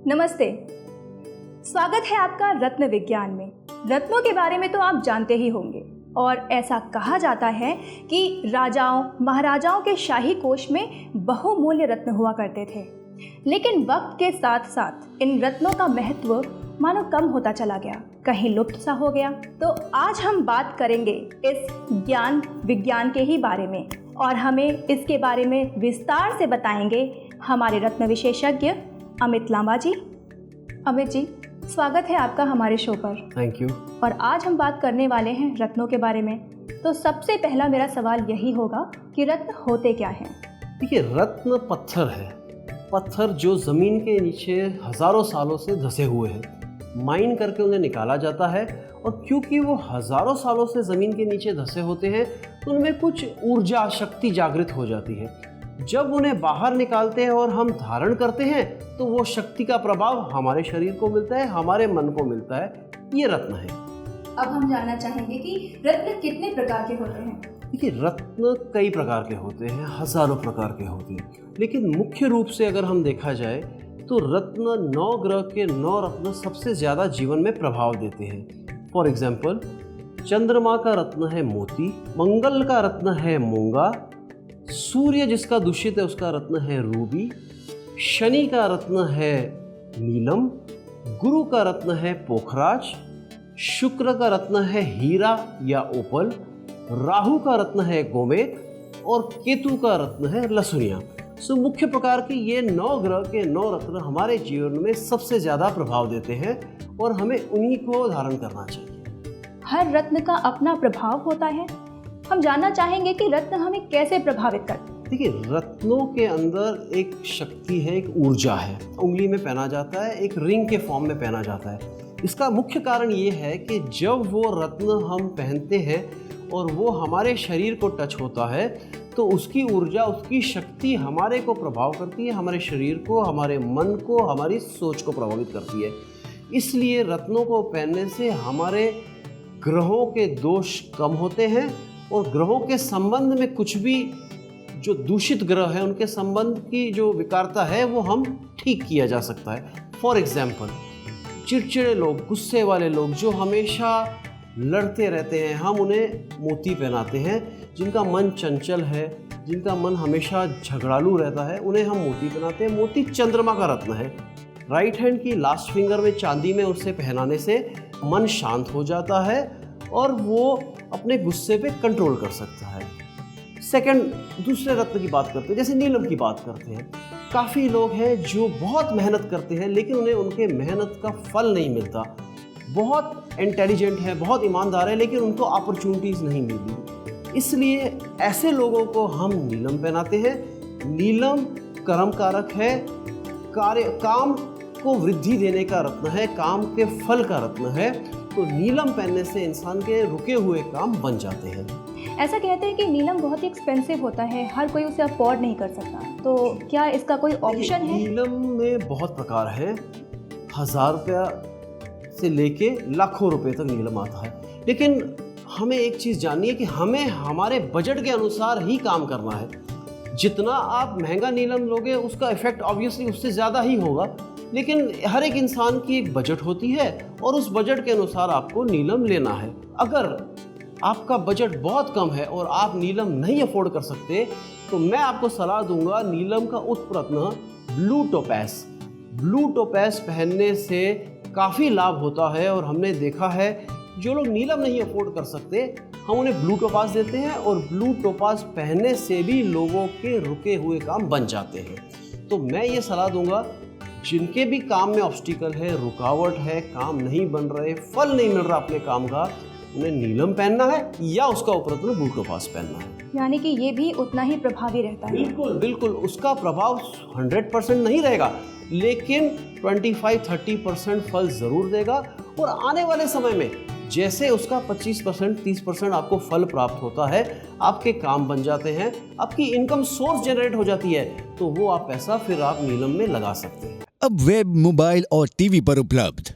नमस्ते, स्वागत है आपका रत्न विज्ञान में। रत्नों के बारे में तो आप जानते ही होंगे और ऐसा कहा जाता है कि राजाओं महाराजाओं के शाही कोष में बहुमूल्य रत्न हुआ करते थे। लेकिन वक्त के साथ साथ इन रत्नों का महत्व मानो कम होता चला गया, कहीं लुप्त सा हो गया। तो आज हम बात करेंगे इस ज्ञान विज्ञान के ही बारे में और हमें इसके बारे में विस्तार से बताएंगे हमारे रत्न विशेषज्ञ अमित लांबा जी। अमित जी, स्वागत है आपका हमारे शो पर। Thank you. और आज हम बात करने वाले हैं रत्नों के बारे में। तो सबसे पहला मेरा सवाल यही होगा कि रत्न होते क्या हैं? देखिए, रत्न पत्थर है, पत्थर जो ज़मीन के नीचे हज़ारों सालों से धंसे हुए हैं। माइन करके उन्हें निकाला जाता है और क्योंकि वो हज़ारों सालों से ज़मीन के नीचे धंसे होते हैं तो उनमें कुछ ऊर्जा शक्ति जागृत हो जाती है। जब उन्हें बाहर निकालते हैं और हम धारण करते हैं तो वो शक्ति का प्रभाव हमारे शरीर को मिलता है, हमारे मन को मिलता है। ये रत्न है। अब हम जानना चाहेंगे कि रत्न कितने प्रकार के होते हैं? देखिए, रत्न कई प्रकार के होते हैं, हज़ारों प्रकार के होते हैं, लेकिन मुख्य रूप से अगर हम देखा जाए तो रत्न 9 ग्रह के 9 रत्न सबसे ज़्यादा जीवन में प्रभाव देते हैं। फॉर एग्जाम्पल, चंद्रमा का रत्न है मोती, मंगल का रत्न है मूंगा, सूर्य जिसका दूषित है उसका रत्न है रूबी, शनि का रत्न है नीलम, गुरु का रत्न है पोखराज, शुक्र का रत्न है हीरा या ओपल, राहु का रत्न है गोमेद और केतु का रत्न है लसुनिया। मुख्य प्रकार के ये 9 ग्रह के 9 रत्न हमारे जीवन में सबसे ज़्यादा प्रभाव देते हैं और हमें उन्हीं को धारण करना चाहिए। हर रत्न का अपना प्रभाव होता है। हम जानना चाहेंगे कि रत्न हमें कैसे प्रभावित करते हैं। देखिए, रत्नों के अंदर एक शक्ति है, एक ऊर्जा है। उंगली में पहना जाता है, एक रिंग के फॉर्म में पहना जाता है। इसका मुख्य कारण ये है कि जब वो रत्न हम पहनते हैं और वो हमारे शरीर को टच होता है तो उसकी ऊर्जा, उसकी शक्ति हमारे को प्रभाव करती है, हमारे शरीर को, हमारे मन को, हमारी सोच को प्रभावित करती है। इसलिए रत्नों को पहनने से हमारे ग्रहों के दोष कम होते हैं और ग्रहों के संबंध में कुछ भी जो दूषित ग्रह है उनके संबंध की जो विकारता है वो हम ठीक किया जा सकता है। फॉर एग्जाम्पल, चिड़चिड़े लोग, गुस्से वाले लोग जो हमेशा लड़ते रहते हैं, हम उन्हें मोती पहनाते हैं। जिनका मन चंचल है, जिनका मन हमेशा झगड़ालू रहता है, उन्हें हम मोती पहनाते हैं। मोती चंद्रमा का रत्न है। राइट हैंड की लास्ट फिंगर में चांदी में उसे पहनाने से मन शांत हो जाता है और वो अपने गुस्से पे कंट्रोल कर सकता है। सेकंड, दूसरे रत्न की बात करते हैं, जैसे नीलम की बात करते हैं। काफ़ी लोग हैं जो बहुत मेहनत करते हैं लेकिन उन्हें उनके मेहनत का फल नहीं मिलता। बहुत इंटेलिजेंट है, बहुत ईमानदार है, लेकिन उनको अपॉर्चुनिटीज़ नहीं मिलती। इसलिए ऐसे लोगों को हम नीलम पहनाते हैं। नीलम कर्म कारक है, काम को वृद्धि देने का रत्न है, काम के फल का रत्न है। तो नीलम पहनने से इंसान के रुके हुए काम बन जाते हैं। ऐसा कहते हैं कि नीलम बहुत ही एक्सपेंसिव होता है, हर कोई उसे अफोर्ड नहीं कर सकता, तो क्या इसका कोई ऑप्शन है? नीलम में बहुत प्रकार है। 1000 रुपया से लेके लाखों रुपए तक नीलम आता है। लेकिन हमें एक चीज़ जाननी है कि हमें हमारे बजट के अनुसार ही काम करना है। जितना आप महंगा नीलम लोगे उसका इफेक्ट ऑब्वियसली उससे ज़्यादा ही होगा, लेकिन हर एक इंसान की एक बजट होती है और उस बजट के अनुसार आपको नीलम लेना है। अगर आपका बजट बहुत कम है और आप नीलम नहीं अफोर्ड कर सकते तो मैं आपको सलाह दूंगा नीलम का उत्तरत्न ब्लू टोपैज। ब्लू टोपैज पहनने से काफ़ी लाभ होता है और हमने देखा है जो लोग नीलम नहीं अफोर्ड कर सकते हम उन्हें ब्लू टोपाज देते हैं और ब्लू टोपाज पहनने से भी लोगों के रुके हुए काम बन जाते हैं। तो मैं ये सलाह दूंगा, जिनके भी काम में ऑब्स्टिकल है, रुकावट है, काम नहीं बन रहे, फल नहीं मिल रहा अपने काम का, उन्हें नीलम पहनना है या उसका उपरत्न ब्लू टोपाज पहनना है। यानी कि ये भी उतना ही प्रभावी रहता है। बिल्कुल बिल्कुल, उसका प्रभाव 100% नहीं रहेगा लेकिन 25-30% फल ज़रूर देगा और आने वाले समय में जैसे उसका 25% 30% आपको फल प्राप्त होता है, आपके काम बन जाते हैं, आपकी इनकम सोर्स जनरेट हो जाती है, तो वो आप पैसा फिर आप नीलम में लगा सकते हैं। अब वेब, मोबाइल और टीवी पर उपलब्ध